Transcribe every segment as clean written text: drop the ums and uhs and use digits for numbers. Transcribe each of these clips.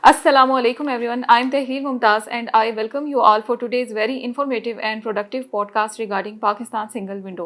Assalamu alaikum everyone. I am Tehreer Mumtaz and I welcome you all for today's very informative and productive podcast regarding Pakistan single window.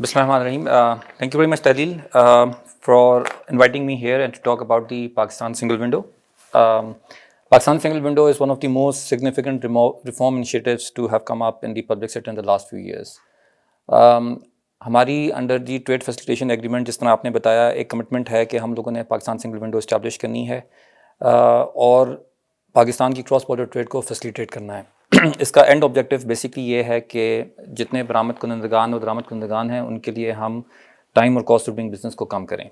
Bismillahirrahmanirrahim. Thank you very much, Talil, for inviting me here and to talk about the Pakistan single window. Pakistan single window is one of the most significant reform initiatives to have come up in the public sector in the last few years. ہماری under the trade facilitation agreement جس طرح آپ نے بتایا ایک commitment ہے کہ ہم لوگوں نے پاکستان سنگل ونڈو اسٹیبلش کرنی ہے اور پاکستان کی کراس بارڈر ٹریڈ کو فیسیلیٹیٹ کرنا ہے. اس کا اینڈ آبجیکٹیو بیسکلی یہ ہے کہ جتنے برآمد کنندگان اور درآمد کنندگان ہیں ان کے لیے ہم ٹائم اور کاسٹ آف ڈوئنگ بزنس کو کم کریں.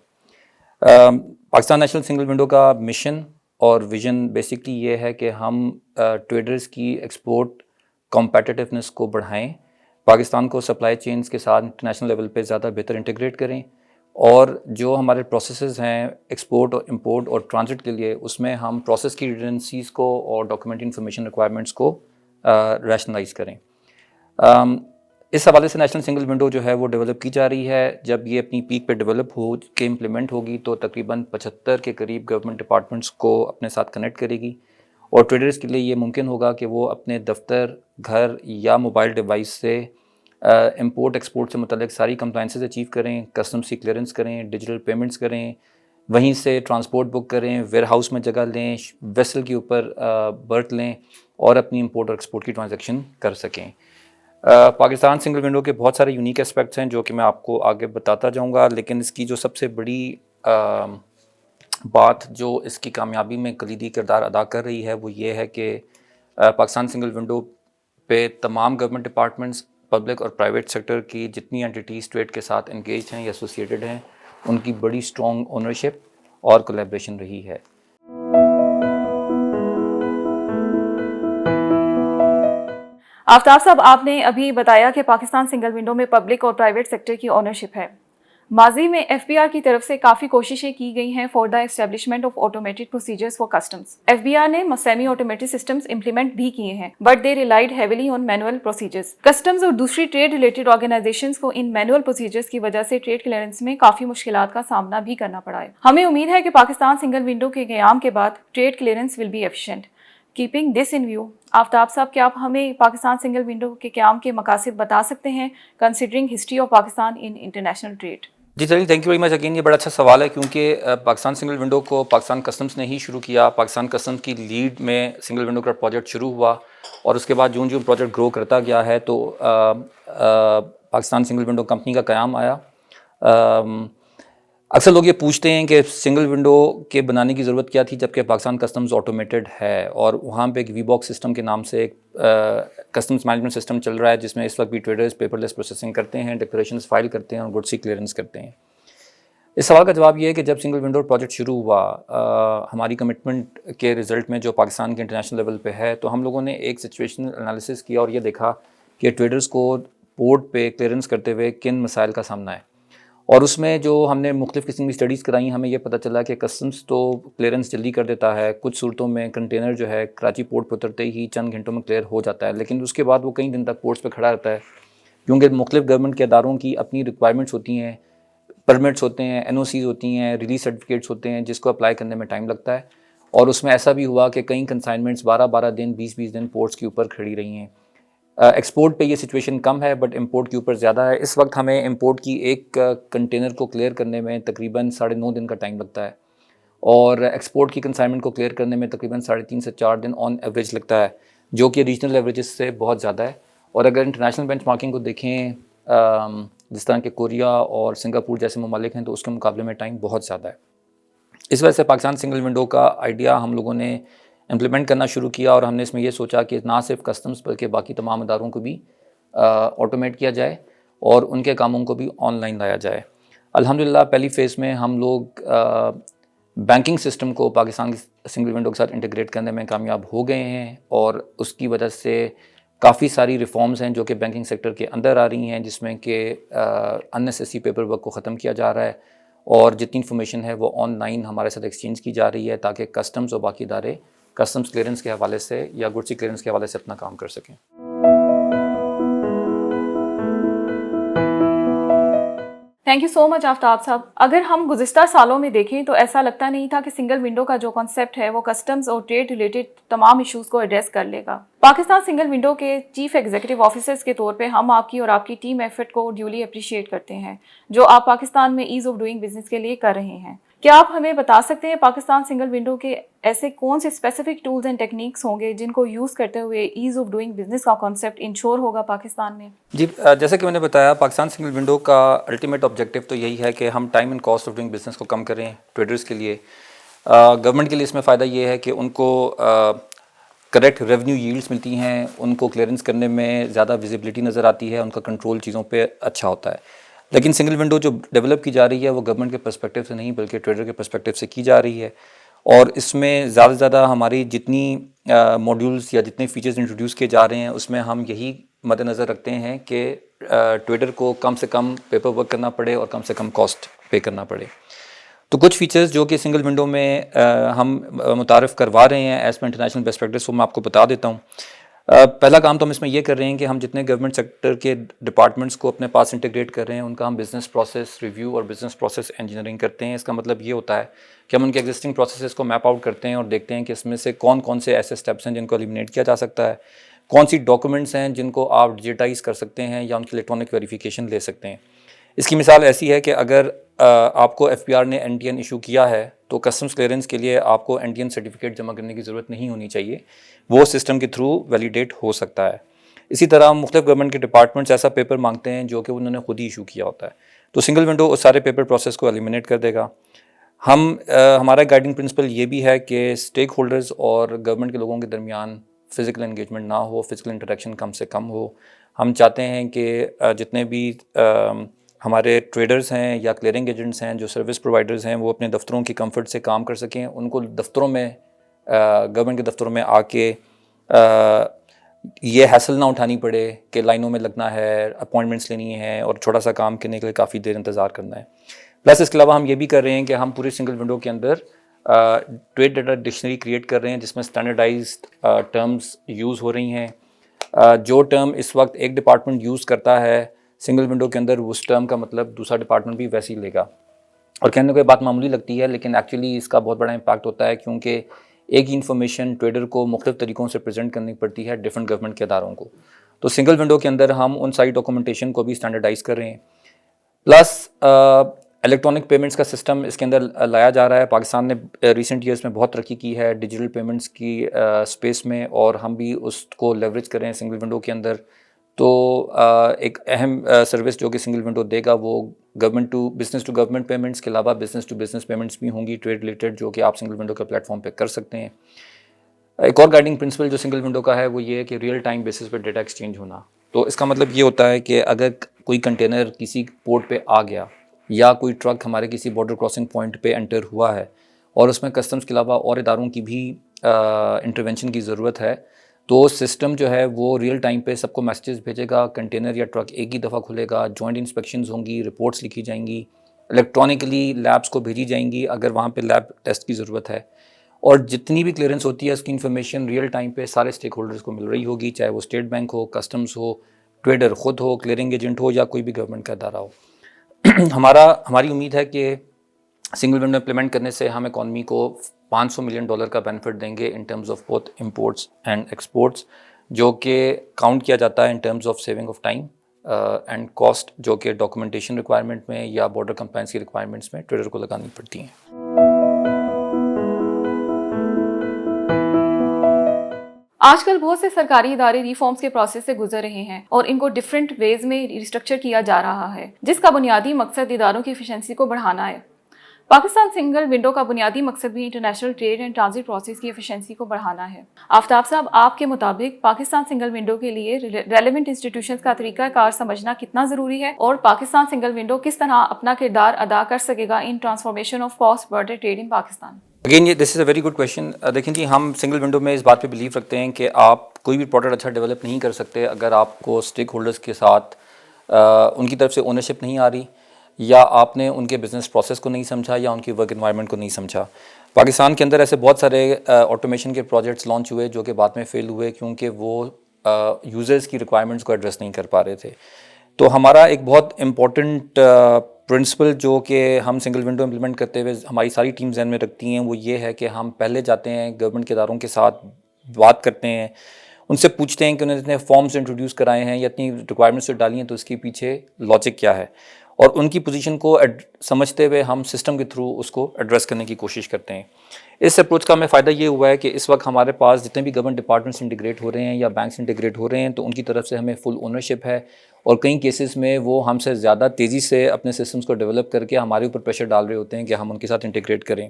پاکستان نیشنل سنگل ونڈو کا مشن اور ویژن بیسکلی یہ ہے کہ ہم ٹریڈرز کی ایکسپورٹ کمپیٹیٹیونیس کو بڑھائیں, پاکستان کو سپلائی چینز کے ساتھ انٹرنیشنل لیول پہ زیادہ بہتر انٹیگریٹ کریں, اور جو ہمارے پروسیسز ہیں ایکسپورٹ اور امپورٹ اور ٹرانزٹ کے لیے اس میں ہم پروسیس کی ریڈنڈنسیز کو اور ڈاکیومنٹ انفارمیشن ریکوائرمنٹس کو ریشنلائز کریں. اس حوالے سے نیشنل سنگل ونڈو جو ہے وہ ڈیولپ کی جا رہی ہے. جب یہ اپنی پیک پہ ڈیولپ ہو کے امپلیمنٹ ہوگی تو تقریباً 75 کے قریب گورنمنٹ ڈپارٹمنٹس کو اپنے ساتھ کنیکٹ کرے گی, اور ٹریڈرز کے لیے یہ ممکن ہوگا کہ وہ اپنے دفتر, گھر یا موبائل ڈیوائس سے امپورٹ ایکسپورٹ سے متعلق ساری کمپلائنسز اچیو کریں, کسٹمس کی کلیئرنس کریں, ڈیجیٹل پیمنٹس کریں, وہیں سے ٹرانسپورٹ بک کریں, ویئر ہاؤس میں جگہ لیں, ویسل کے اوپر برتھ لیں اور اپنی امپورٹ اور ایکسپورٹ کی ٹرانزیکشن کر سکیں. پاکستان سنگل ونڈو کے بہت سارے یونیک اسپیکٹس ہیں جو کہ میں آپ کو آگے بتاتا جاؤں گا, لیکن اس کی جو سب سے بڑی بات جو اس کی کامیابی میں کلیدی کردار ادا کر رہی ہے وہ یہ ہے کہ پاکستان سنگل ونڈو پہ تمام گورنمنٹ ڈپارٹمنٹس, پبلک اور پرائیویٹ سیکٹر کی جتنی اینٹیٹیز ٹریڈ کے ساتھ انگیج ہیں یا ایسوسیٹڈ ہیں ان کی بڑی اسٹرانگ اونرشپ اور کولیبریشن رہی ہے. آفتاب صاحب, آپ نے ابھی بتایا کہ پاکستان سنگل ونڈو میں پبلک اور پرائیویٹ سیکٹر کی اونرشپ ہے. ماضی میں ایف بی آر کی طرف سے کافی کوششیں کی گئی ہیں for the establishment of automated procedures for customs. F B R نے سیمی آٹومیٹڈ سسٹمز امپلیمنٹ بھی کیے ہیں, but they relied heavily on manual procedures. Customs اور دوسری ٹریڈ ریلیٹڈ آرگنائزیشنز کو ان مینوئل پروسیجرز کی وجہ سے ٹریڈ کلیئرنس میں کافی مشکلات کا سامنا بھی کرنا پڑا ہے. ہمیں امید ہے کہ پاکستان سنگل ونڈو کے قیام کے بعد trade clearance will be efficient. Keeping this in view, Aftab صاحب کیا آپ ہمیں پاکستان سنگل ونڈو کے قیام کے مقاصد بتا سکتے ہیں considering history of Pakistan in international trade? جی چلیے, thank you very much again. یہ بڑا اچھا سوال ہے کیونکہ پاکستان سنگل ونڈو کو پاکستان کسٹمز نے ہی شروع کیا. پاکستان کسٹمز کی لیڈ میں سنگل ونڈو کا پروجیکٹ شروع ہوا اور اس کے بعد جون پروجیکٹ گرو کرتا گیا ہے تو پاکستان سنگل ونڈو کمپنی کا قیام آیا. اکثر لوگ یہ پوچھتے ہیں کہ سنگل ونڈو کے بنانے کی ضرورت کیا تھی جبکہ پاکستان کسٹمز آٹومیٹڈ ہے, اور وہاں پہ ایک وی باکس سسٹم کے نام سے ایک کسٹمز مینجمنٹ سسٹم چل رہا ہے جس میں اس وقت بھی ٹریڈرز پیپر لیس پروسیسنگ کرتے ہیں, ڈکلریشنز فائل کرتے ہیں اور گڈس کی کلیئرنس کرتے ہیں. اس سوال کا جواب یہ ہے کہ جب سنگل ونڈو پروجیکٹ شروع ہوا ہماری کمٹمنٹ کے رزلٹ میں جو پاکستان کے انٹرنیشنل لیول پہ ہے تو ہم لوگوں نے ایک سچویشنل انالیسس کیا اور یہ دیکھا کہ ٹریڈرز کو پورٹ پہ کلیئرنس کرتے ہوئے کن مسائل کا سامنا ہے. اور اس میں جو ہم نے مختلف قسم کی اسٹڈیز کرائیں ہمیں یہ پتہ چلا کہ کسٹمز تو کلیئرنس جلدی کر دیتا ہے, کچھ صورتوں میں کنٹینر جو ہے کراچی پورٹ پہ اترتے ہی چند گھنٹوں میں کلیئر ہو جاتا ہے, لیکن اس کے بعد وہ کئی دن تک پورٹس پہ کھڑا رہتا ہے کیونکہ مختلف گورنمنٹ کے اداروں کی اپنی ریکوائرمنٹس ہوتی ہیں, پرمٹس ہوتے ہیں, این او سیز ہوتی ہیں, ریلیز سرٹیفکیٹس ہوتے ہیں جس کو اپلائی کرنے میں ٹائم لگتا ہے. اور اس میں ایسا بھی ہوا کہ کئی کنسائنمنٹس 12 دن 20 دن پورٹس کے اوپر کھڑی رہی ہیں. ایکسپورٹ پہ یہ سچویشن کم ہے بٹ امپورٹ کے اوپر زیادہ ہے. اس وقت ہمیں امپورٹ کی ایک کنٹینر کو کلیئر کرنے میں تقریباً 9.5 دن کا ٹائم لگتا ہے, اور ایکسپورٹ کی کنسائنمنٹ کو کلیئر کرنے میں تقریباً 3.5 سے 4 دن آن ایوریج لگتا ہے, جو کہ ریجنل ایوریجز سے بہت زیادہ ہے. اور اگر انٹرنیشنل بینچ مارکنگ کو دیکھیں جس طرح کہ کوریا اور سنگاپور جیسے ممالک ہیں تو اس کے مقابلے میں ٹائم بہت زیادہ ہے. اس وجہ سے پاکستان سنگل ونڈو کا آئیڈیا ہم لوگوں نے امپلیمنٹ کرنا شروع کیا, اور ہم نے اس میں یہ سوچا کہ نہ صرف کسٹمز بلکہ باقی تمام اداروں کو بھی آٹومیٹ کیا جائے اور ان کے کاموں کو بھی آن لائن لایا جائے. الحمدللہ پہلی فیز میں ہم لوگ بینکنگ سسٹم کو پاکستان سنگل ونڈو کے ساتھ انٹیگریٹ کرنے میں کامیاب ہو گئے ہیں, اور اس کی وجہ سے کافی ساری ریفارمز ہیں جو کہ بینکنگ سیکٹر کے اندر آ رہی ہیں, جس میں کہ اننیسیسری پیپر ورک کو ختم کیا جا رہا ہے, اور جتنی انفارمیشن ہے وہ آن لائن ہمارے ساتھ ایکسچینج کی جا رہی ہے تاکہ کسٹمز اور باقی ادارے کسٹمز کلیئرنس کے حوالے سے یا گڈس کلیئرنس کے حوالے سے اپنا کام کر سکیں. تھینک یو سو مچ آفتاب صاحب. اگر ہم گزشتہ سالوں میں دیکھیں تو ایسا لگتا نہیں تھا کہ سنگل ونڈو کا جو کانسیپٹ ہے وہ کسٹمز اور ٹریڈ ریلیٹڈ تمام ایشوز کو ایڈریس کر لے گا. پاکستان سنگل ونڈو کے چیف ایگزیکٹو آفیسرز کے طور پہ ہم آپ کی اور آپ کی ٹیم ایفرٹ کو ڈیولی اپریشیٹ کرتے ہیں جو آپ پاکستان میں ایز آف ڈوئنگ بزنس کے لیے کر رہے ہیں. کیا آپ ہمیں بتا سکتے ہیں پاکستان سنگل ونڈو کے ایسے کون سے اسپیسیفک ٹولز اینڈ ٹیکنیکس ہوں گے جن کو یوز کرتے ہوئے ایز آف ڈوئنگ بزنس کا کانسیپٹ انشور ہوگا پاکستان میں؟ جی, جیسا کہ میں نے بتایا پاکستان سنگل ونڈو کا الٹیمیٹ آبجیکٹیو تو یہی ہے کہ ہم time and cost of doing business کو کم کریں ٹریڈرز کے لیے. گورنمنٹ کے لیے اس میں فائدہ یہ ہے کہ ان کو کریکٹ ریونیو ییلڈس ملتی ہیں, ان کو کلیئرنس کرنے میں زیادہ ویزیبلٹی نظر آتی ہے, ان کا کنٹرول چیزوں پہ اچھا ہوتا ہے. لیکن سنگل ونڈو جو ڈیولپ کی جا رہی ہے وہ گورنمنٹ کے پرسپیکٹیو سے نہیں بلکہ ٹریڈر کے پرسپیکٹیو سے کی جا رہی ہے, اور اس میں زیادہ سے زیادہ ہماری جتنی ماڈیولز یا جتنے فیچرز انٹروڈیوس کیے جا رہے ہیں اس میں ہم یہی مد نظر رکھتے ہیں کہ ٹریڈر کو کم سے کم پیپر ورک کرنا پڑے اور کم سے کم کاسٹ پے کرنا پڑے. تو کچھ فیچرز جو کہ سنگل ونڈو میں ہم متعارف کروا رہے ہیں as per international best practice وہ میں آپ کو بتا دیتا ہوں. پہلا کام تو ہم اس میں یہ کر رہے ہیں کہ ہم جتنے گورنمنٹ سیکٹر کے ڈپارٹمنٹس کو اپنے پاس انٹیگریٹ کر رہے ہیں ان کا ہم بزنس پروسیس ریویو اور بزنس پروسیس انجینئرنگ کرتے ہیں. اس کا مطلب یہ ہوتا ہے کہ ہم ان کے ایگزسٹنگ پروسیسز کو میپ آؤٹ کرتے ہیں اور دیکھتے ہیں کہ اس میں سے کون کون سے ایسے اسٹیپس ہیں جن کو ایلیمنیٹ کیا جا سکتا ہے, کون سی ڈاکومنٹس ہیں جن کو آپ ڈیجیٹائز کر سکتے ہیں یا ان کی الیکٹرانک ویریفیکیشن لے سکتے ہیں. اس کی مثال ایسی ہے کہ اگر آپ کو ایف پی آر نے این ٹی این ایشو کیا ہے تو کسٹمز کلیئرنس کے لیے آپ کو این ٹی این سرٹیفکیٹ جمع کرنے کی ضرورت نہیں ہونی چاہیے, وہ سسٹم کے تھرو ویلیڈیٹ ہو سکتا ہے. اسی طرح مختلف گورنمنٹ کے ڈپارٹمنٹس ایسا پیپر مانگتے ہیں جو کہ انہوں نے خود ہی ایشو کیا ہوتا ہے, تو سنگل ونڈو اس سارے پیپر پروسیس کو ایلیمنیٹ کر دے گا. ہمارا گائیڈنگ پرنسپل یہ بھی ہے کہ اسٹیک ہولڈرز اور گورنمنٹ کے لوگوں کے درمیان فزیکل انگیجمنٹ نہ ہو, فزیکل انٹریکشن کم سے کم ہو. ہم چاہتے ہیں کہ جتنے بھی ہمارے ٹریڈرز ہیں یا کلیئرنگ ایجنٹس ہیں جو سروس پرووائڈرز ہیں وہ اپنے دفتروں کی کمفرٹ سے کام کر سکیں. ان کو دفتروں میں گورنمنٹ کے دفتروں میں آ کے یہ حیسل نہ اٹھانی پڑے کہ لائنوں میں لگنا ہے, اپوائنٹمنٹس لینی ہے اور چھوٹا سا کام کرنے کے لیے کافی دیر انتظار کرنا ہے. پلس اس کے علاوہ ہم یہ بھی کر رہے ہیں کہ ہم پوری سنگل ونڈو کے اندر ٹریڈ ڈیٹا ڈکشنری کریٹ کر رہے ہیں جس میں اسٹینڈرڈائزڈ ٹرمز یوز ہو رہی ہیں. جو ٹرم اس وقت ایک ڈپارٹمنٹ یوز کرتا ہے سنگل ونڈو کے اندر اس ٹرم کا مطلب دوسرا ڈپارٹمنٹ بھی ویسے ہی لے گا. اور کہنے کو یہ بات معمولی لگتی ہے لیکن ایکچولی اس کا بہت بڑا امپیکٹ ہوتا ہے کیونکہ ایک ہی انفارمیشن ٹریڈر کو مختلف طریقوں سے پریزنٹ کرنی پڑتی ہے ڈفرینٹ گورنمنٹ کے اداروں کو. تو سنگل ونڈو کے اندر ہم ان ساری ڈاکومنٹیشن کو بھی اسٹینڈرڈائز کر رہے ہیں. پلس الیکٹرانک پیمنٹس کا سسٹم اس کے اندر لایا جا رہا ہے. پاکستان نے ریسنٹ ایئرس میں بہت ترقی کی ہے ڈیجیٹل پیمنٹس کی اسپیس میں, اور ہم بھی اس کو لیوریج کریں سنگل ونڈو کے اندر. تو ایک اہم سروس جو کہ سنگل ونڈو دے گا وہ government to business to government payments کے علاوہ بزنس ٹو بزنس پیمنٹس بھی ہوں گی ٹریڈ ریلیٹڈ جو کہ آپ سنگل ونڈو کے پلیٹ فارم پہ کر سکتے ہیں. ایک اور گائیڈنگ پرنسپل جو سنگل ونڈو کا ہے وہ یہ ہے کہ ریئل ٹائم بیسس پہ ڈیٹا ایکسچینج ہونا. تو اس کا مطلب یہ ہوتا ہے کہ اگر کوئی کنٹینر کسی پورٹ پہ آ گیا یا کوئی ٹرک ہمارے کسی بارڈر کراسنگ پوائنٹ پہ انٹر ہوا ہے اور اس میں کسٹمز کے علاوہ اور اداروں کی بھی انٹرونشن کی ضرورت ہے, تو سسٹم جو ہے وہ ریئل ٹائم پہ سب کو میسیجز بھیجے گا. کنٹینر یا ٹرک ایک ہی دفعہ کھلے گا, جوائنٹ انسپیکشنز ہوں گی, رپورٹس لکھی جائیں گی, الیکٹرانکلی لیبس کو بھیجی جائیں گی اگر وہاں پہ لیب ٹیسٹ کی ضرورت ہے, اور جتنی بھی کلیئرنس ہوتی ہے اس کی انفارمیشن ریئل ٹائم پہ سارے اسٹیک ہولڈرز کو مل رہی ہوگی, چاہے وہ اسٹیٹ بینک ہو, کسٹمز ہو, ٹریڈر خود ہو, کلیئرنگ ایجنٹ ہو یا کوئی بھی گورنمنٹ کا ادارہ ہو. ہماری امید ہے کہ سنگل ونڈو امپلیمنٹ کرنے سے ہم اکانومی کو $500 ملین کا بینیفٹ دیں گے in terms of both imports and exports, جو کہ کاؤنٹ کیا جاتا ہے in terms of saving of time and cost, جو کہ ڈاکومنٹیشن ریکوائرمنٹ میں یا بارڈر کمپلائنس کی ریکوائرمنٹس میں ٹریڈر کو لگانی پڑتی ہیں۔ آج کل بہت سے سرکاری ادارے ریفارمز کے پروسیس سے گزر رہے ہیں اور ان کو ڈفرینٹ ویز میں ریسٹرکچر کیا جا رہا ہے، جس کا بنیادی مقصد اداروں کی ایفیشنسی کو بڑھانا ہے۔ پاکستان سنگل ونڈو کا بنیادی مقصد بھی international trade and transit process کی ایفیشنسی کو بڑھانا ہے۔ آفتاب صاحب، آپ کے مطابق پاکستان سنگل ونڈو کے لیے ریلیونٹ انسٹیٹیوشنز کا طریقہ کار سمجھنا کتنا ضروری ہے، اور پاکستان سنگل ونڈو کس طرح اپنا کردار ادا کر سکے گا in transformation of cross border trade in Pakistan? Again یہ this is a very good question. دیکھیں جی، ہم سنگل ونڈو میں اس بات پہ بلیو رکھتے ہیں کہ آپ کوئی بھی پروڈکٹ اچھا ڈیولپ نہیں کر سکتے اگر آپ کو اسٹیک ہولڈرس کے ساتھ ان کی طرف سے اونرشپ نہیں آ رہی، یا آپ نے ان کے بزنس پروسیس کو نہیں سمجھا، یا ان کی ورک انوائرمنٹ کو نہیں سمجھا۔ پاکستان کے اندر ایسے بہت سارے آٹومیشن کے پروجیکٹس لانچ ہوئے جو کہ بعد میں فیل ہوئے کیونکہ وہ یوزرس کی ریکوائرمنٹس کو ایڈریس نہیں کر پا رہے تھے۔ تو ہمارا ایک بہت امپورٹنٹ پرنسپل جو کہ ہم سنگل ونڈو امپلیمنٹ کرتے ہوئے ہماری ساری ٹیم ذہن میں رکھتی ہیں، وہ یہ ہے کہ ہم پہلے جاتے ہیں گورنمنٹ کے اداروں کے ساتھ بات کرتے ہیں، ان سے پوچھتے ہیں کہ انہوں نے اتنے فارمز انٹروڈیوس کرائے ہیں یا اتنی ریکوائرمنٹس سے ڈالی ہیں تو اس کے پیچھے لاجک کیا ہے، اور ان کی پوزیشن کو سمجھتے ہوئے ہم سسٹم کے تھرو اس کو ایڈریس کرنے کی کوشش کرتے ہیں۔ اس اپروچ کا ہمیں فائدہ یہ ہوا ہے کہ اس وقت ہمارے پاس جتنے بھی گورنمنٹ ڈپارٹمنٹس انٹیگریٹ ہو رہے ہیں یا بینکس انٹیگریٹ ہو رہے ہیں تو ان کی طرف سے ہمیں فل اونرشپ ہے، اور کئی کیسز میں وہ ہم سے زیادہ تیزی سے اپنے سسٹمز کو ڈیولپ کر کے ہمارے اوپر پریشر ڈال رہے ہوتے ہیں کہ ہم ان کے ساتھ انٹیگریٹ کریں۔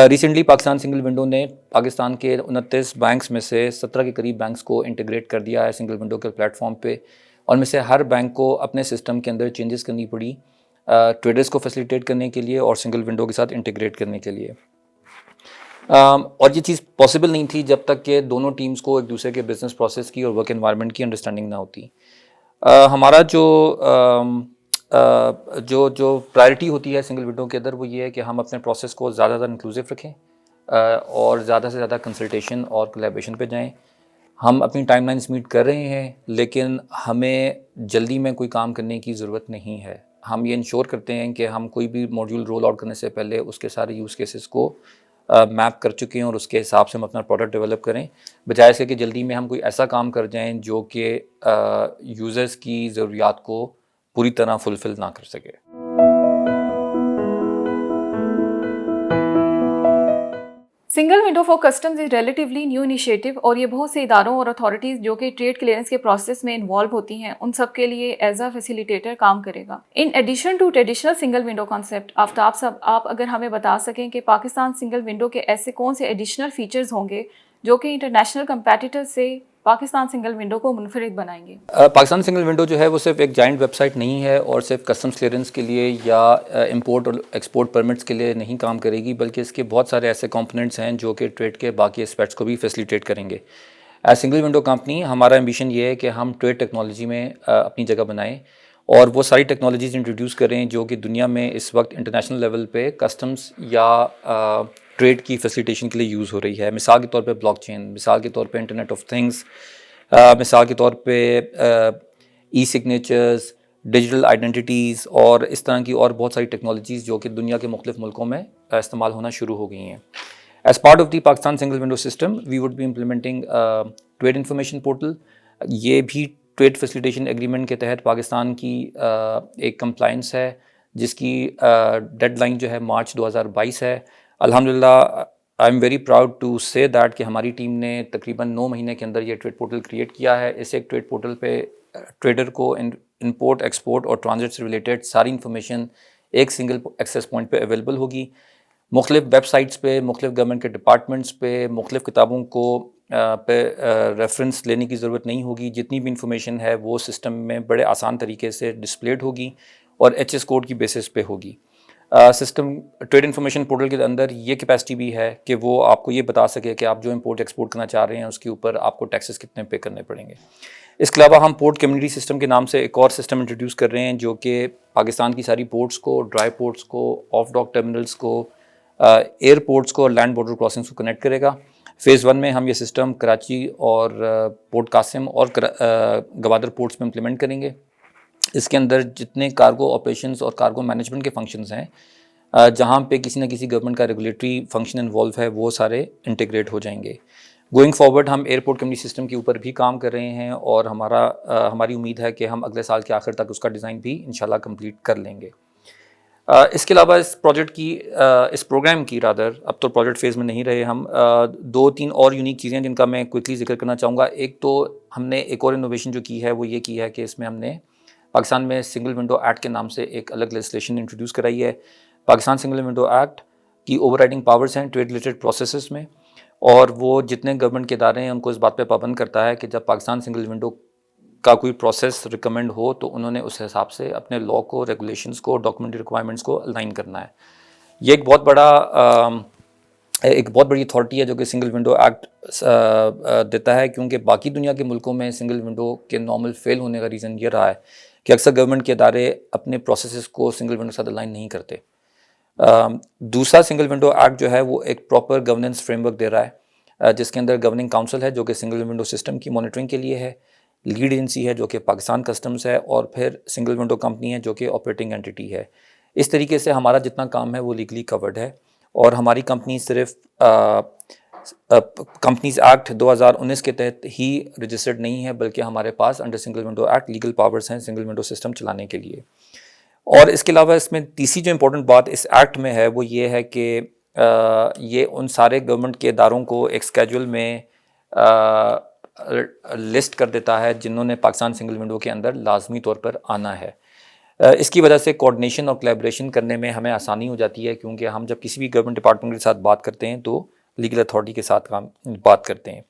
ریسنٹلی پاکستان سنگل ونڈو نے پاکستان کے 29 بینکس میں سے 17 کے قریب بینکس کو انٹیگریٹ کر دیا ہے سنگل ونڈو کے پلیٹ فارم پہ، اور میں سے ہر بینک کو اپنے سسٹم کے اندر چینجز کرنی پڑی ٹریڈرز کو فیسیلیٹیٹ کرنے کے لیے اور سنگل ونڈو کے ساتھ انٹیگریٹ کرنے کے لیے۔ اور یہ چیز پاسبل نہیں تھی جب تک کہ دونوں ٹیمز کو ایک دوسرے کے بزنس پروسیس کی اور ورک انوائرمنٹ کی انڈرسٹینڈنگ نہ ہوتی۔ ہمارا جو پرائرٹی ہوتی ہے سنگل ونڈو کے اندر وہ یہ ہے کہ ہم اپنے پروسیس کو زیادہ سے زیادہ انکلوسیو رکھیں اور زیادہ سے زیادہ کنسلٹیشن اور کولیبریشن پہ جائیں۔ ہم اپنی ٹائم لائنز میٹ کر رہے ہیں لیکن ہمیں جلدی میں کوئی کام کرنے کی ضرورت نہیں ہے۔ ہم یہ انشور کرتے ہیں کہ ہم کوئی بھی ماڈیول رول آؤٹ کرنے سے پہلے اس کے سارے یوز کیسز کو میپ کر چکے ہیں اور اس کے حساب سے ہم اپنا پروڈکٹ ڈیولپ کریں، بجائے اس کے کہ جلدی میں ہم کوئی ایسا کام کر جائیں جو کہ یوزرز کی ضروریات کو پوری طرح فلفل نہ کر سکے۔ Single window for customs is relatively new initiative, اور یہ بہت سے اداروں اور اتھارٹیز جو کہ ٹریڈ کلیئرنس کے پروسیس میں انوالو ہوتی ہیں ان سب کے لیے ایز اے فیسیلیٹیٹر کام کرے گا۔ In addition to traditional single window concept, Aftab صاحب آپ اگر ہمیں بتا سکیں کہ پاکستان سنگل ونڈو کے ایسے کون سے ایڈیشنل فیچرز ہوں گے جو کہ انٹرنیشنل کمپیٹیٹر سے پاکستان سنگل ونڈو کو منفرد بنائیں گے؟ پاکستان سنگل ونڈو جو ہے وہ صرف ایک جائنٹ ویب سائٹ نہیں ہے اور صرف کسٹمز کلیئرنس کے لیے یا امپورٹ اور ایکسپورٹ پرمٹس کے لیے نہیں کام کرے گی، بلکہ اس کے بہت سارے ایسے کمپوننٹس ہیں جو کہ ٹریڈ کے باقی اسپیکٹس کو بھی فیسیلیٹیٹ کریں گے۔ ایز سنگل ونڈو کمپنی ہمارا ایمبیشن یہ ہے کہ ہم ٹریڈ ٹیکنالوجی میں اپنی جگہ بنائیں اور وہ ساری ٹیکنالوجیز انٹروڈیوس کریں جو کہ دنیا میں اس وقت انٹرنیشنل لیول پہ کسٹمز یا ٹریڈ کی فیسیلیٹیشن کے لیے یوز ہو رہی ہے۔ مثال کے طور پہ بلاک چین، مثال کے طور پہ انٹرنیٹ آف تھنگس، مثال کے طور پہ ای سگنیچرز، ڈیجیٹل آئیڈینٹیٹیز اور اس طرح کی اور بہت ساری ٹیکنالوجیز جو کہ دنیا کے مختلف ملکوں میں استعمال ہونا شروع ہو گئی ہیں۔ As part of the Pakistan single window system we would be implementing trade information portal. یہ بھی ٹریڈ فیسیلیٹیشن ایگریمنٹ کے تحت پاکستان کی ایک کمپلائنس ہے جس کی ڈیڈ لائن جو ہے مارچ 2022 ہے۔ الحمدللہ I am very proud to say that کہ ہماری ٹیم نے تقریباً 9 مہینے کے اندر یہ ٹریڈ پورٹل کریٹ کیا ہے۔ اس ایک ٹریڈ پورٹل پہ ٹریڈر کو امپورٹ ایکسپورٹ اور ٹرانزٹ سے ریلیٹڈ ساری انفارمیشن ایک سنگل ایکسیس پوائنٹ پہ اویلیبل ہوگی۔ مختلف ویب سائٹس پہ، مختلف گورنمنٹ کے ڈپارٹمنٹس پہ، مختلف کتابوں کو پہ ریفرنس لینے کی ضرورت نہیں ہوگی۔ جتنی بھی انفارمیشن ہے وہ سسٹم میں بڑے آسان طریقے سے ڈسپلیڈ ہوگی اور ایچ ایس کوڈ کی بیسس پہ ہوگی۔ سسٹم ٹریڈ انفارمیشن پورٹل کے اندر یہ کیپیسٹی بھی ہے کہ وہ آپ کو یہ بتا سکے کہ آپ جو امپورٹ ایکسپورٹ کرنا چاہ رہے ہیں اس کے اوپر آپ کو ٹیکسز کتنے پے کرنے پڑیں گے۔ اس کے علاوہ ہم پورٹ کمیونٹی سسٹم کے نام سے ایک اور سسٹم انٹروڈیوس کر رہے ہیں جو کہ پاکستان کی ساری پورٹس کو، ڈرائی پورٹس کو، آف ڈاک ٹرمینلس کو، ایئرپورٹس کو اور لینڈ بارڈر کراسنگس کو کنیکٹ کرے گا۔ فیز 1 میں ہم یہ سسٹم کراچی اور پورٹ قاسم اور گوادر پورٹس میں امپلیمنٹ کریں گے۔ اس کے اندر جتنے کارگو آپریشنز اور کارگو مینجمنٹ کے فنکشنز ہیں جہاں پہ کسی نہ کسی گورنمنٹ کا ریگولیٹری فنکشن انوالو ہے وہ سارے انٹیگریٹ ہو جائیں گے. گوئنگ فارورڈ ہم ایئرپورٹ کمیونٹی سسٹم کے اوپر بھی کام کر رہے ہیں اور ہماری امید ہے کہ ہم اگلے سال کے آخر تک اس کا ڈیزائن بھی انشاءاللہ کمپلیٹ کر لیں گے. اس کے علاوہ اس پروگرام کی اب تو پروجیکٹ فیز میں نہیں رہے ہم, 2-3 اور یونیک چیزیں جن کا میں کوئکلی ذکر کرنا چاہوں گا. ایک تو ہم نے ایک اور انوویشن جو کی ہے وہ یہ کی ہے کہ اس میں ہم نے پاکستان میں سنگل ونڈو ایکٹ کے نام سے ایک الگ لیجسلیشن انٹروڈیوس کرائی ہے. پاکستان سنگل ونڈو ایکٹ کی اوور رائڈنگ پاورز ہیں ٹریڈ ریلیٹڈ پروسیسز میں, اور وہ جتنے گورنمنٹ کے ادارے ہیں ان کو اس بات پہ پابند کرتا ہے کہ جب پاکستان سنگل ونڈو کا کوئی پروسیس ریکمینڈ ہو تو انہوں نے اس حساب سے اپنے لا کو, ریگولیشنز کو, ڈاکومنٹری ریکوائرمنٹس کو الائن کرنا ہے. یہ ایک بہت بڑی اتھارٹی ہے جو کہ سنگل ونڈو ایکٹ دیتا ہے, کیونکہ باقی دنیا کے ملکوں میں سنگل ونڈو کے نارمل فیل ہونے کا ریزن یہ رہا ہے کہ اکثر گورنمنٹ کے ادارے اپنے پروسیسز کو سنگل ونڈو کے ساتھ الائن نہیں کرتے. دوسرا سنگل ونڈو ایکٹ جو ہے وہ ایک پراپر گورننس فریم ورک دے رہا ہے, جس کے اندر گورننگ کاؤنسل ہے جو کہ سنگل ونڈو سسٹم کی مانیٹرنگ کے لیے ہے, لیڈ ایجنسی ہے جو کہ پاکستان کسٹمز ہے, اور پھر سنگل ونڈو کمپنی ہے جو کہ آپریٹنگ اینٹی ہے. اس طریقے سے ہمارا جتنا کام ہے وہ لیگلی کورڈ ہے, اور ہماری کمپنی صرف کمپنیز ایکٹ 2019 کے تحت ہی رجسٹرڈ نہیں ہے, بلکہ ہمارے پاس under single window act legal powers ہیں سنگل ونڈو سسٹم چلانے کے لیے. اور اس کے علاوہ اس میں تیسری جو امپورٹنٹ بات اس ایکٹ میں ہے وہ یہ ہے کہ یہ ان سارے گورنمنٹ کے اداروں کو ایک اسکیجول میں لسٹ کر دیتا ہے جنہوں نے پاکستان سنگل ونڈو کے اندر لازمی طور پر آنا ہے. اس کی وجہ سے کوآرڈینیشن اور کولیبریشن کرنے میں ہمیں آسانی ہو جاتی ہے, کیونکہ ہم جب کسی بھی گورنمنٹ ڈپارٹمنٹ کے ساتھ بات کرتے ہیں تو لیگل اتھارٹی کے ساتھ بات کرتے ہیں.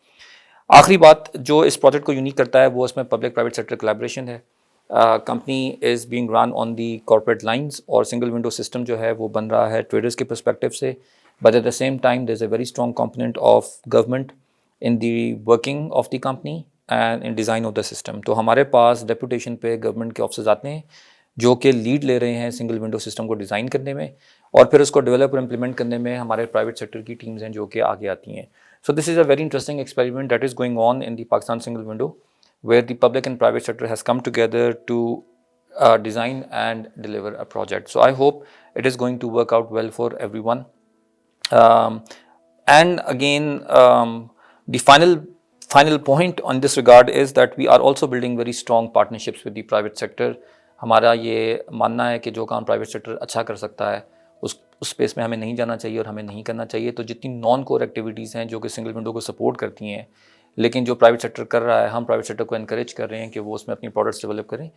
آخری بات جو اس پروجیکٹ کو یونیک کرتا ہے وہ اس میں پبلک پرائیویٹ سیکٹر کولیبریشن ہے. Company is being run on the corporate lines, اور سنگل ونڈو سسٹم جو ہے وہ بن رہا ہے ٹریڈرز کے پرسپیکٹیو سے, but at the same time there is a very strong component of government in the working of the company and in design of the system. تو ہمارے پاس ڈیپوٹیشن پہ گورنمنٹ کے آفسرز آتے ہیں جو کہ لیڈ لے رہے ہیں سنگل ونڈو سسٹم کو ڈیزائن کرنے میں, اور پھر اس کو ڈیولپ اور امپلیمنٹ کرنے میں ہمارے پرائیویٹ سیکٹر کی ٹیمز ہیں جو کہ آگے آتی ہیں. So this is a very interesting experiment that is going on in the Pakistan single window, where the public and private sector has come together to design and deliver a project. So I hope it is going to work out well for everyone. And again, the final point on this regard is that we are also building very strong partnerships with the private sector. ہمارا یہ ماننا ہے کہ جو کام private sector اچھا کر سکتا ہے اس اسپیس میں ہمیں نہیں جانا چاہیے اور ہمیں نہیں کرنا چاہیے. تو جتنی نان کور ایکٹیویٹیز ہیں جو کہ سنگل ونڈو کو سپورٹ کرتی ہیں لیکن جو پرائیویٹ سیکٹر کر رہا ہے, ہم پرائیویٹ سیکٹر کو انکریج کر رہے ہیں کہ وہ اس میں اپنی پروڈکٹس ڈیولپ کریں.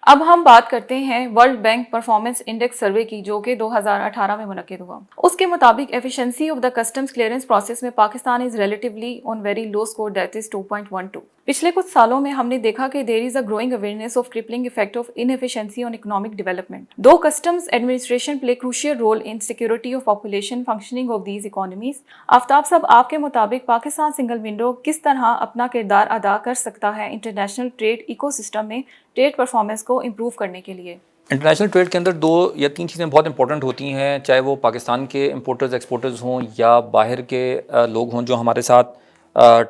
اب ہم بات کرتے ہیں world bank performance index survey کی جو کہ 2018 میں منعقد ہوا. اس کے مطابق efficiency of the customs clearance process میں Pakistan is relatively on very low score that is 2.12. پچھلے کچھ سالوں میں ہم نے دیکھا کہ there is a growing awareness of crippling effect of inefficiency on economic development. Do customs administration play crucial role in security of population functioning of these economies. Aftab صاحب, آپ کے مطابق پاکستان سنگل ونڈو کس طرح اپنا کردار ادا کر سکتا ہے انٹرنیشنل ٹریڈ ایکو سسٹم میں ٹریڈ پرفارمنس کو امپروو کرنے کے لیے؟ انٹرنیشنل ٹریڈ کے اندر 2 یا 3 چیزیں بہت امپورٹنٹ ہوتی ہیں, چاہے وہ پاکستان کے امپورٹرز ایکسپورٹرز ہوں یا باہر کے لوگ ہوں جو ہمارے ساتھ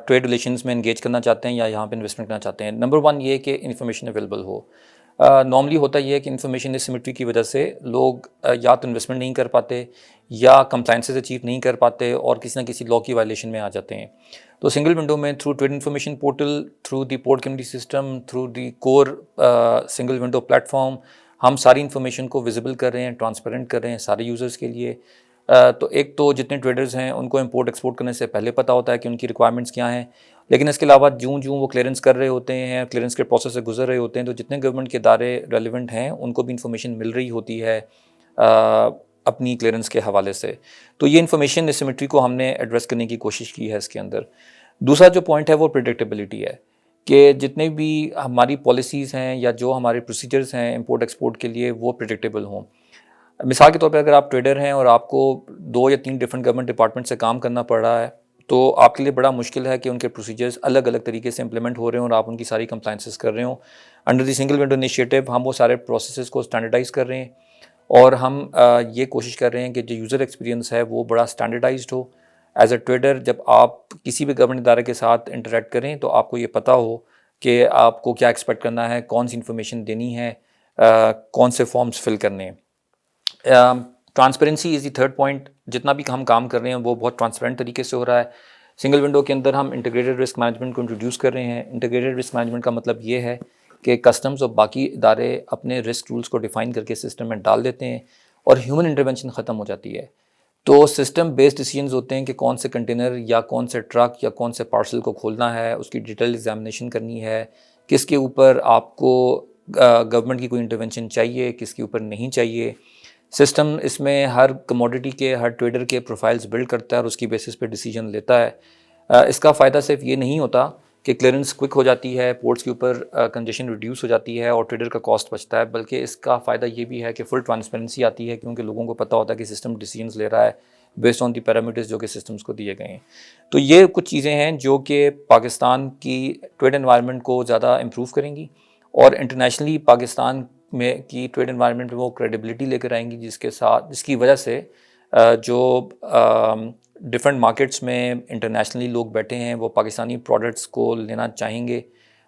ٹریڈ ریلیشنز میں انگیج کرنا چاہتے ہیں یا یہاں پہ انویسٹمنٹ کرنا چاہتے ہیں. نمبر 1 یہ کہ انفارمیشن اویلیبل ہو. نارملی ہوتا یہ ہے کہ انفارمیشن اسیمیٹری کی وجہ سے لوگ یا تو انویسٹمنٹ نہیں کر پاتے یا کمپلائنسز اچیو نہیں کر پاتے اور کسی نہ کسی لا کی وائلیشن میں آ جاتے ہیں. تو سنگل ونڈو میں through trade information portal, through the port community system, through the core single window platform ہم ساری انفارمیشن کو ویزیبل کر رہے ہیں, ٹرانسپیرنٹ کر رہے ہیں سارے یوزرز کے لیے. تو ایک تو جتنے ٹریڈرز ہیں ان کو امپورٹ ایکسپورٹ کرنے سے پہلے پتہ ہوتا ہے کہ ان کی ریکوائرمنٹس کیا ہیں, لیکن اس کے علاوہ جوں وہ کلیئرنس کر رہے ہوتے ہیں, کلیئرنس کے پروسیس سے گزر رہے ہوتے ہیں, تو جتنے گورنمنٹ کے ادارے ریلیونٹ ہیں ان کو بھی انفارمیشن مل رہی ہوتی ہے اپنی کلیئرنس کے حوالے سے. تو یہ انفارمیشن اسیمیٹری کو ہم نے ایڈریس کرنے کی کوشش کی ہے اس کے اندر. دوسرا جو پوائنٹ ہے وہ پریڈکٹیبلٹی ہے کہ جتنے بھی ہماری پالیسیز ہیں یا جو ہمارے پروسیجرز ہیں امپورٹ ایکسپورٹ کے لیے وہ پریڈکٹیبل ہوں. مثال کے طور پہ اگر آپ ٹریڈر ہیں اور آپ کو 2 یا 3 ڈفرینٹ گورنمنٹ ڈپارٹمنٹ سے کام کرنا پڑ رہا ہے تو آپ کے لیے بڑا مشکل ہے کہ ان کے پروسیجرز الگ الگ طریقے سے امپلیمنٹ ہو رہے ہوں اور آپ ان کی ساری کمپلائنسز کر رہے ہوں. Under the single window initiative ہم وہ سارے پروسیسز کو اسٹینڈرڈائز کر رہے ہیں اور ہم یہ کوشش کر رہے ہیں کہ جو یوزر ایکسپیرینس ہے وہ بڑا اسٹینڈرڈائزڈ ہو. ایز اے ٹریڈر جب آپ کسی بھی گورنمنٹ ادارے کے ساتھ انٹریکٹ کریں تو آپ کو یہ پتہ ہو کہ آپ کو کیا ایکسپیکٹ کرنا ہے, کون سی انفارمیشن دینی ہے, کون سے فارمز فل کرنے ہیں. Transparency is the third point. جتنا بھی ہم کام کر رہے ہیں وہ بہت ٹرانسپیرنٹ طریقے سے ہو رہا ہے. سنگل ونڈو کے اندر ہم انٹیگریٹڈ رسک مینجمنٹ کو انٹروڈیوس کر رہے ہیں. انٹیگریٹڈ رسک مینجمنٹ کا مطلب یہ ہے کہ کسٹمز اور باقی ادارے اپنے رسک رولز کو ڈیفائن کر کے سسٹم میں ڈال دیتے ہیں اور ہیومن انٹرونشن ختم ہو جاتی ہے. تو سسٹم بیسڈ ڈیسیجنز ہوتے ہیں کہ کون سے کنٹینر یا کون سے ٹرک یا کون سے پارسل کو کھولنا ہے, اس کی ڈیٹیل ایگزامینیشن کرنی ہے, کس کے اوپر آپ کو گورنمنٹ کی کوئی انٹرونشن چاہیے, کس کے اوپر نہیں چاہیے. سسٹم اس میں ہر کموڈٹی کے, ہر ٹریڈر کے پروفائلز بلڈ کرتا ہے اور اس کی بیسس پہ ڈیسیجن لیتا ہے. اس کا فائدہ صرف یہ نہیں ہوتا کہ کلیئرنس کوئک ہو جاتی ہے, پورٹس کے اوپر کنجیشن ریڈیوس ہو جاتی ہے اور ٹریڈر کا کاسٹ بچتا ہے, بلکہ اس کا فائدہ یہ بھی ہے کہ فل ٹرانسپیرنسی آتی ہے, کیونکہ لوگوں کو پتہ ہوتا ہے کہ سسٹم ڈیسیجنز لے رہا ہے بیسڈ آن دی پیرامیٹرز جو کہ سسٹمز کو دیے گئے ہیں. تو یہ کچھ چیزیں ہیں جو کہ پاکستان کی ٹریڈ انوائرمنٹ کو زیادہ امپروو کریں گی اور انٹرنیشنلی پاکستان میں کی ٹریڈ انوائرمنٹ میں وہ کریڈیبلٹی لے کر آئیں گی, جس کی وجہ سے جو ڈفرینٹ مارکیٹس میں انٹرنیشنلی لوگ بیٹھے ہیں وہ پاکستانی پروڈکٹس کو لینا چاہیں گے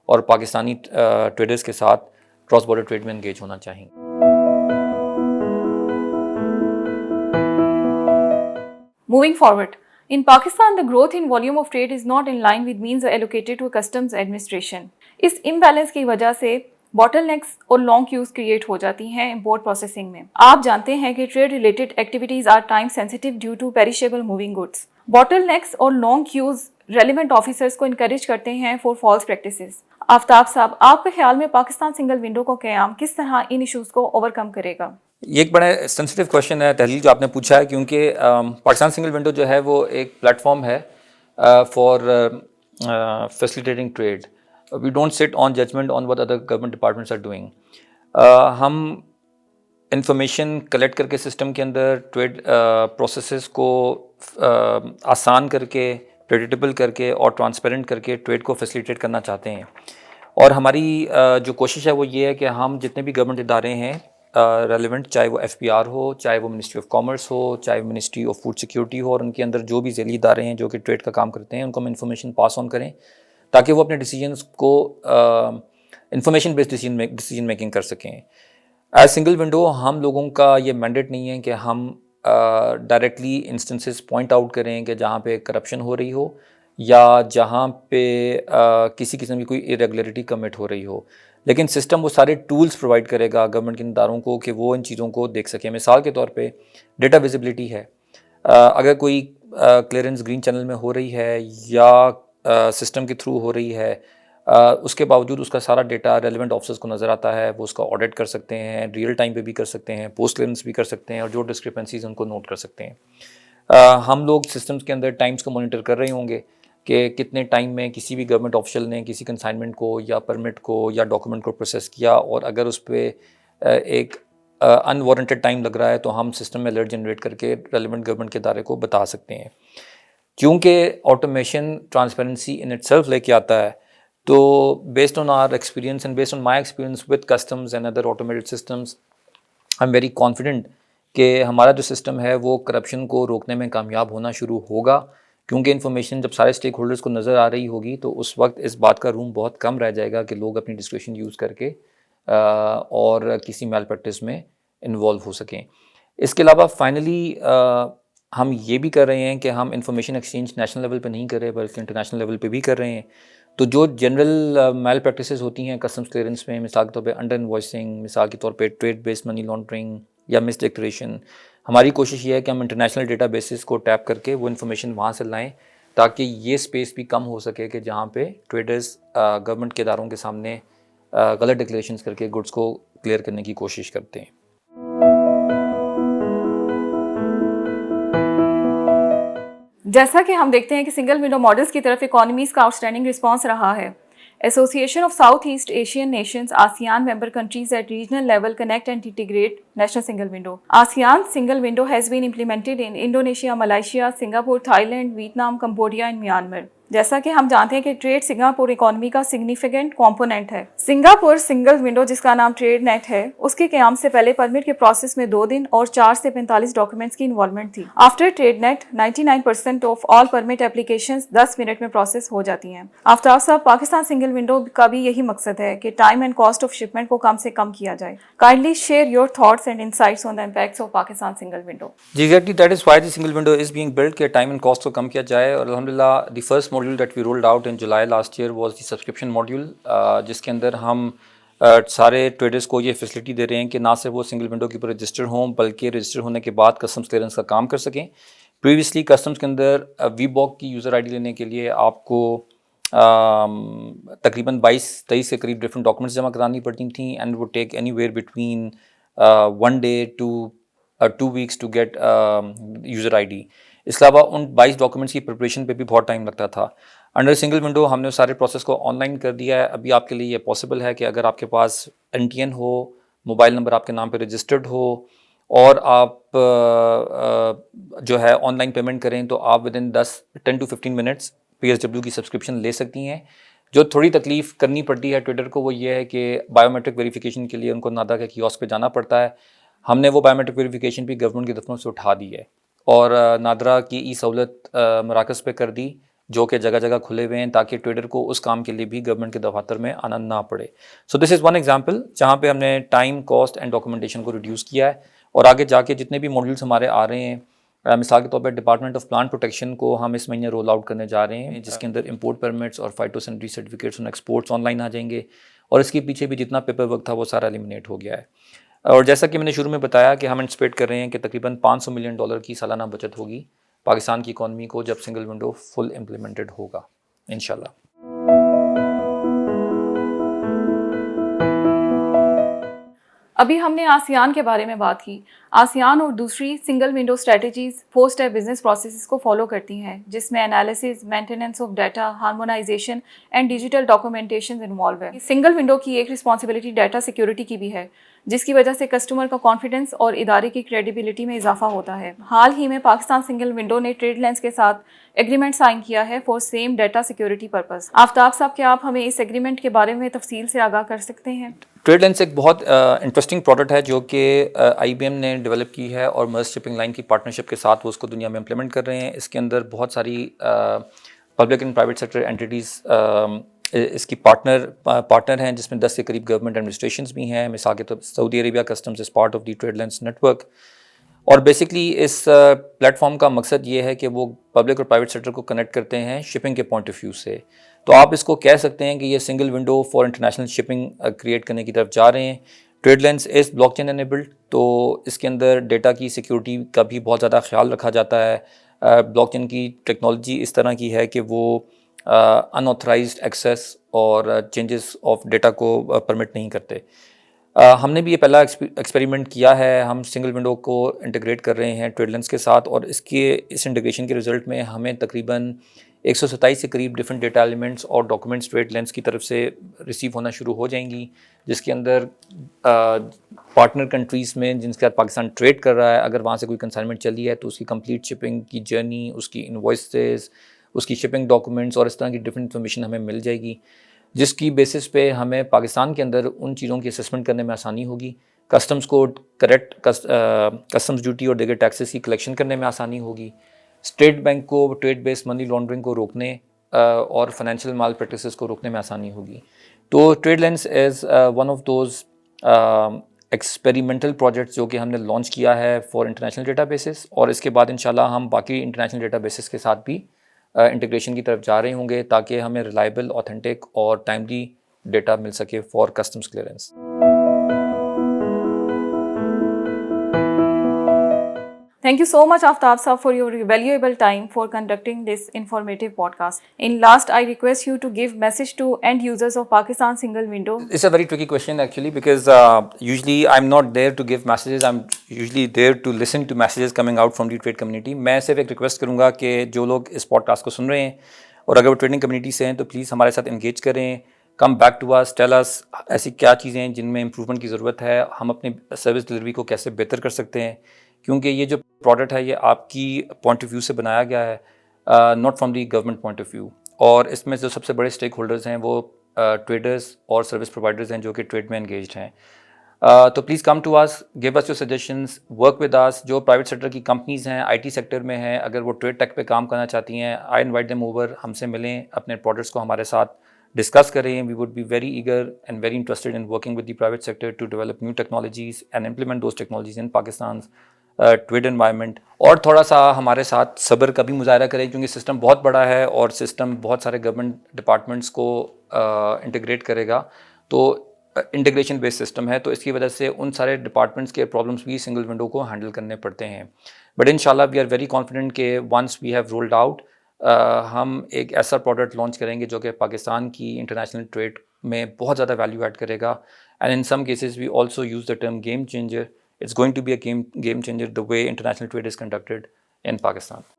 اور پاکستانی ٹریڈرز کے ساتھ کراس بارڈر ٹریڈ میں انگیج ہونا چاہیں گے. Moving forward, in Pakistan, the growth in volume of trade is not in line with means allocated to customs administration. Us imbalance کی وجہ سے باٹل نیکس اور لانگ کیوز کریٹ ہو جاتی ہیں امپورٹ پروسیسنگ میں. آپ جانتے ہیں کہ trade related activities are time sensitive due to perishable moving goods. Bottlenecks اور لانگ کیوز ریلیونٹ آفیسرز کو انکریج کرتے ہیں فار فالس پریکٹسز. آفتاب صاحب, آپ کے خیال میں پاکستان سنگل ونڈو کا قیام کس طرح ان ایشوز کو اوور کم کرے گا؟ یہ ایک بڑا سینسیٹیو کویشچن ہے تحلیل جو آپ نے پوچھا ہے, کیونکہ پاکستان سنگل ونڈو جو ہے وہ ایک پلیٹ فارم ہے for facilitating trade. We don't sit on judgement on what other government departments are doing. ہم انفارمیشن کلیکٹ کر کے سسٹم کے اندر ٹریڈ پروسیسز کو آسان کر کے, پریڈکٹیبل کر کے اور ٹرانسپیرنٹ کر کے ٹریڈ کو فیسیلیٹیٹ کرنا چاہتے ہیں. اور ہماری جو کوشش ہے وہ یہ ہے کہ ہم جتنے بھی گورنمنٹ ادارے ہیں ریلیونٹ, چاہے وہ ایف پی آر ہو, چاہے وہ منسٹری آف کامرس ہو, چاہے منسٹری آف فوڈ سیکیورٹی ہو, اور ان کے اندر جو بھی ذیلی ادارے ہیں جو کہ ٹریڈ کا کام کرتے ہیں, ان کو ہم انفارمیشن پاس آن کریں تاکہ وہ اپنے ڈیسیجنس کو انفارمیشن بیسڈ ڈیسیجن میکنگ کر سکیں. ایز سنگل ونڈو ہم لوگوں کا یہ مینڈیٹ نہیں ہے کہ ہم ڈائریکٹلی انسٹنسز پوائنٹ آؤٹ کریں کہ جہاں پہ کرپشن ہو رہی ہو یا جہاں پہ کسی قسم کی کوئی ارریگولرٹی کمٹ ہو رہی ہو, لیکن سسٹم وہ سارے ٹولز پرووائڈ کرے گا گورنمنٹ کے اداروں کو کہ وہ ان چیزوں کو دیکھ سکیں. مثال کے طور پہ ڈیٹا ویزیبلٹی ہے, اگر کوئی کلیئرنس گرین چینل میں ہو رہی ہے یا سسٹم کے تھرو ہو رہی ہے, اس کے باوجود اس کا سارا ڈیٹا ریلیونٹ آفیسرز کو نظر آتا ہے, وہ اس کا آڈٹ کر سکتے ہیں, ریئل ٹائم پہ بھی کر سکتے ہیں, پوسٹ کلیئرنس بھی کر سکتے ہیں, اور جو ڈسکرپنسیز ان کو نوٹ کر سکتے ہیں. ہم لوگ سسٹمز کے اندر ٹائمز کو مانیٹر کر رہے ہوں گے کہ کتنے ٹائم میں کسی بھی گورنمنٹ آفیشل نے کسی کنسائنمنٹ کو یا پرمٹ کو یا ڈاکومنٹ کو پروسیس کیا, اور اگر اس پہ ایک ان وارنٹیڈ ٹائم لگ رہا ہے تو ہم سسٹم میں الرٹ جنریٹ کر کے ریلیونٹ گورنمنٹ کے ادارے کو بتا سکتے ہیں. کیونکہ automation transparency in it self لے کے آتا ہے, تو based on are experience and based on my experience with customs and other automated systems, I am very confident کہ ہمارا جو سسٹم ہے وہ کرپشن کو روکنے میں کامیاب ہونا شروع ہوگا, کیونکہ انفارمیشن جب سارے اسٹیک ہولڈرز کو نظر آ رہی ہوگی تو اس وقت اس بات کا روم بہت کم رہ جائے گا کہ لوگ اپنی ڈسکریشن یوز کر کے اور کسی میل پریکٹس میں انوالو ہو سکیں. اس کے علاوہ فائنلی ہم یہ بھی کر رہے ہیں کہ ہم انفارمیشن ایکسچینج نیشنل لیول پہ نہیں کر رہے بلکہ انٹرنیشنل لیول پہ بھی کر رہے ہیں. تو جو جنرل میل پریکٹسز ہوتی ہیں کسٹمز کلیئرنس میں, مثال کے طور پہ انڈر انوائسنگ, مثال کے طور پہ ٹریڈ بیسڈ منی لانڈرنگ یا مس ڈکلیریشن, ہماری کوشش یہ ہے کہ ہم انٹرنیشنل ڈیٹا بیسز کو ٹیپ کر کے وہ انفارمیشن وہاں سے لائیں تاکہ یہ اسپیس بھی کم ہو سکے کہ جہاں پہ ٹریڈرز گورنمنٹ کے اداروں کے سامنے غلط ڈکلیریشنز کر کے گڈس کو کلیئر کرنے کی کوشش کرتے ہیں. جیسا کہ ہم دیکھتے ہیں کہ سنگل ونڈو ماڈلز کی طرف اکانومیز کا آؤٹسٹینڈنگ رسپانس رہا ہے. Association of south East Asian nations ASEAN member countries at regional level connect and integrate national single window. ASEAN single window has been implemented in Indonesia, Malaysia, Singapore, Thailand, Vietnam, Cambodia and Myanmar. جیسا کہ ہم جانتے ہیں کہ trade Singapore economy کا significant component ہے. Singapore single window جس کا نام ٹریڈ نیٹ ہے, اس کے قیام سے پہلے پرمٹ کے پروسیس میں 2 دن اور 4 سے 45 ڈاکومنٹس کی انوالومنٹ تھی. After trade net 99% of all permit applications 10 minute میں پروسیس ہو جاتی ہیں. آفتاب صاحب, پاکستان سنگل ونڈو کا بھی یہی مقصد ہے کہ time and cost of shipment کو کم سے کم کیا جائے. Kindly share your thoughts and insights on the impacts of Pakistan single window. جی exactly, that is why the single window is being build کہ ٹائم اینڈ کاسٹ کو کم کیا جائے. اور الحمدللہ the first module that we rolled out in July last year was the subscription module, جس کے اندر ہم سارے ٹریڈرس کو یہ فیسلٹی دے رہے ہیں کہ نہ صرف وہ سنگل ونڈو کے اوپر رجسٹر ہوں بلکہ رجسٹر ہونے کے بعد کسٹمز کلیئرنس کا کام کر سکیں. پریویسلی کسٹمز کے اندر وی باک کی یوزر آئی ڈی لینے کے لیے آپ کو تقریباً 22-23 کے قریب ڈفرنٹ ڈاکومنٹس جمع کرانی پڑتی تھیں, and would take anywhere between 1 day to 2 weeks to get user I D. اس کے علاوہ ان 22 ڈاکومنٹس کی پریپریشن پہ بھی بہت ٹائم لگتا تھا. انڈر سنگل ونڈو ہم نے سارے پروسیس کو آن لائن کر دیا ہے. ابھی آپ کے لیے یہ پاسبل ہے کہ اگر آپ کے پاس NTN ہو, موبائل نمبر آپ کے نام پہ رجسٹرڈ ہو اور آپ جو ہے آن لائن پیمنٹ کریں تو آپ ودن 10 to 15 منٹس PSW کی سبسکرپشن لے سکتی ہیں. جو تھوڑی تکلیف کرنی پڑتی ہے ٹریڈر کو وہ یہ ہے کہ بایو میٹرک ویریفیکیشن کے لیے ان کو نادا کے کیوسک پہ جانا پڑتا ہے. ہم نے وہ بایو میٹرک ویریفیکیشن بھی گورنمنٹ کی دفتروں سے اٹھا دی ہے اور نادرا کی ای سہولت مراکز پہ کر دی, جو کہ جگہ جگہ کھلے ہوئے ہیں تاکہ ٹریڈر کو اس کام کے لیے بھی گورنمنٹ کے دفاتر میں آنا نہ پڑے. سو دس از ون ایگزامپل جہاں پہ ہم نے ٹائم, کاسٹ اینڈ ڈاکومنٹیشن کو ریڈیوس کیا ہے. اور آگے جا کے جتنے بھی ماڈیولس ہمارے آ رہے ہیں, مثال کے طور پہ ڈپارٹمنٹ آف پلانٹ پروٹیکشن کو ہم اس مہینے رول آؤٹ کرنے جا رہے ہیں, جس کے اندر امپورٹ پرمٹس اور فائٹوسینٹری سرٹیفکیٹس اور ایکسپورٹس آن لائن آ جائیں گے. اور اس کے پیچھے بھی جتنا پیپر ورک تھا وہ سارا ایلیمنیٹ ہو گیا ہے. اور جیسا کہ میں نے شروع میں بتایا کہ ہم انٹسپیکٹ کر رہے ہیں کہ تقریباً $500 ملین کی سالانہ بچت ہوگی پاکستان کی اکانومی کو جب سنگل ونڈو فل امپلیمنٹڈ ہوگا انشاءاللہ. ابھی ہم نے آسیان کے بارے میں بات کی. آسیان اور دوسری single window strategies 4 step business processes کو فالو کرتی ہیں, جس میں analysis, maintenance of data, harmonisation and digital documentation involve ہے. سنگل ونڈو کی ایک رسپانسبلٹی ڈیٹا سیکیورٹی کی بھی ہے, جس کی وجہ سے کسٹمر کا کانفیڈنس اور ادارے کی کریڈیبلٹی میں اضافہ ہوتا ہے. حال ہی میں پاکستان سنگل ونڈو نے ٹریڈ لینس کے ساتھ ایگریمنٹ سائن کیا ہے for same data security purpose. Aftab صاحب, کیا آپ ہمیں اس ایگریمنٹ کے بارے میں تفصیل سے آگاہ کر سکتے ہیں؟ ٹریڈ لینس ایک بہت انٹرسٹنگ پروڈکٹ ہے جو کہ IBM نے ڈیولپ کی ہے اور مرز شپنگ لائن کی پارٹنرشپ کے ساتھ وہ اس کو دنیا میں امپلیمنٹ کر رہے ہیں. اس کے اندر بہت ساری public and private sector entities اس کی پارٹنر ہیں, جس میں 10 کے قریب گورنمنٹ ایڈمنسٹریشنز بھی ہیں. مثال کے طور پر Saudi Arabia customs is part of the TradeLens network. اور بیسکلی اس پلیٹ فارم کا مقصد یہ ہے کہ وہ پبلک اور پرائیویٹ سیکٹر کو کنیکٹ کرتے ہیں شپنگ کے پوائنٹ آف ویو سے. تو آپ اس کو کہہ سکتے ہیں کہ یہ single window for international shipping create کرنے کی طرف جا رہے ہیں. Trade lens is blockchain enabled, تو اس کے اندر ڈیٹا کی سیکیورٹی کا بھی بہت زیادہ خیال رکھا جاتا ہے. بلاک چین کی ٹیکنالوجی اس طرح کی ہے کہ وہ ان آتھرائزڈ ایکسیس اور چینجز آف ڈیٹا کو پرمٹ نہیں کرتے. ہم نے بھی یہ پہلا ایکسپیریمنٹ کیا ہے. ہم سنگل ونڈو کو انٹیگریٹ کر رہے ہیں ٹریڈ لینس کے ساتھ, اور اس انٹیگریشن کے رزلٹ میں ہمیں تقریباً 127 کے قریب ڈفرنٹ ڈیٹا ایلیمنٹس اور ڈاکومنٹس ٹریڈ لینس کی طرف سے ریسیو ہونا شروع ہو جائیں گی, جس کے اندر پارٹنر کنٹریز میں جن کے ساتھ پاکستان ٹریڈ کر رہا ہے, اگر وہاں سے کوئی کنسائنمنٹ چلی ہے تو اس کی کمپلیٹ شپنگ کی جرنی, اس کی انوائسز, اس کی شپنگ ڈاکومنٹس اور اس طرح کی ڈفرینٹ انفارمیشن ہمیں مل جائے گی, جس کی بیسس پہ ہمیں پاکستان کے اندر ان چیزوں کی اسسمنٹ کرنے میں آسانی ہوگی. کسٹمز کو کریکٹ کسٹمز ڈیوٹی اور دیگر ٹیکسز کی کلیکشن کرنے میں آسانی ہوگی. اسٹیٹ بینک کو ٹریڈ بیس منی لانڈرنگ کو روکنے اور فائنینشیل مال پریکٹسز کو روکنے میں آسانی ہوگی. تو trade lens is one of those experimental projects جو کہ ہم نے لانچ کیا ہے فار انٹرنیشنل ڈیٹا بیسز, اور اس کے بعد انشاءاللہ ہم باقی انٹرنیشنل ڈیٹا بیسز کے ساتھ بھی انٹیگریشن کی طرف جا رہے ہوں گے تاکہ ہمیں ریلائبل, اوتھینٹک اور ٹائملی ڈیٹا مل سکے for customs clearance. Thank you so much, Aftab Saab, for your valuable time for conducting this informative podcast. In last, I request you to give message to end users of Pakistan Single Window. It's a very tricky question actually, because usually I'm not there to give messages. I'm usually there to listen to messages coming out from the trade community. میں صرف ایک request کروں گا کہ جو لوگ اس pod cost کو سن رہے ہیں اور اگر وہ ٹریڈنگ کمیونٹی سے ہیں تو پلیز ہمارے ساتھ انگیج کریں. Come back to us, tell us ایسی کیا چیزیں ہیں جن میں امپروومنٹ کی ضرورت ہے, ہم اپنی سروس ڈلیوری کو کیسے بہتر کر سکتے ہیں, کیونکہ یہ جو پروڈکٹ ہے یہ آپ کی پوائنٹ آف ویو سے بنایا گیا ہے, not from the government point of view. اور اس میں جو سب سے بڑے اسٹیک ہولڈرز ہیں وہ ٹریڈرز اور سروس پرووائڈرز ہیں جو کہ ٹریڈ میں انگیجڈ ہیں. تو please come to us, give us your suggestions, work with us. جو پرائیویٹ سیکٹر کی کمپنیز ہیں, آئی ٹی سیکٹر میں ہیں, اگر وہ ٹریڈ ٹیک پہ کام کرنا چاہتی ہیں, آئی انوائٹ دیم اوور, ہم سے ملیں, اپنے پروڈکٹس کو ہمارے ساتھ ڈسکس کریں. We would be very eager and very interested in working with the private sector to develop new technologies and implement those technologies in Pakistan trade environment. اور تھوڑا سا ہمارے ساتھ صبر کا بھی مظاہرہ کریں کیونکہ سسٹم بہت بڑا ہے اور سسٹم بہت سارے گورنمنٹ ڈپارٹمنٹس کو انٹیگریٹ کرے گا. تو انٹیگریشن بیس سسٹم ہے, تو اس کی وجہ سے ان سارے ڈپارٹمنٹس کے پرابلمس بھی سنگل ونڈو کو ہینڈل کرنے پڑتے ہیں. بٹ انشاءاللہ وی آر ویری کانفیڈنٹ کہ once we have rolled out ہم ایک ایسا پروڈکٹ لانچ کریں گے جو کہ پاکستان کی انٹرنیشنل ٹریڈ میں بہت زیادہ ویلیو ایڈ کرے گا. And in some cases we also use the term game changer. It's going to be a game changer the way international trade is conducted in Pakistan.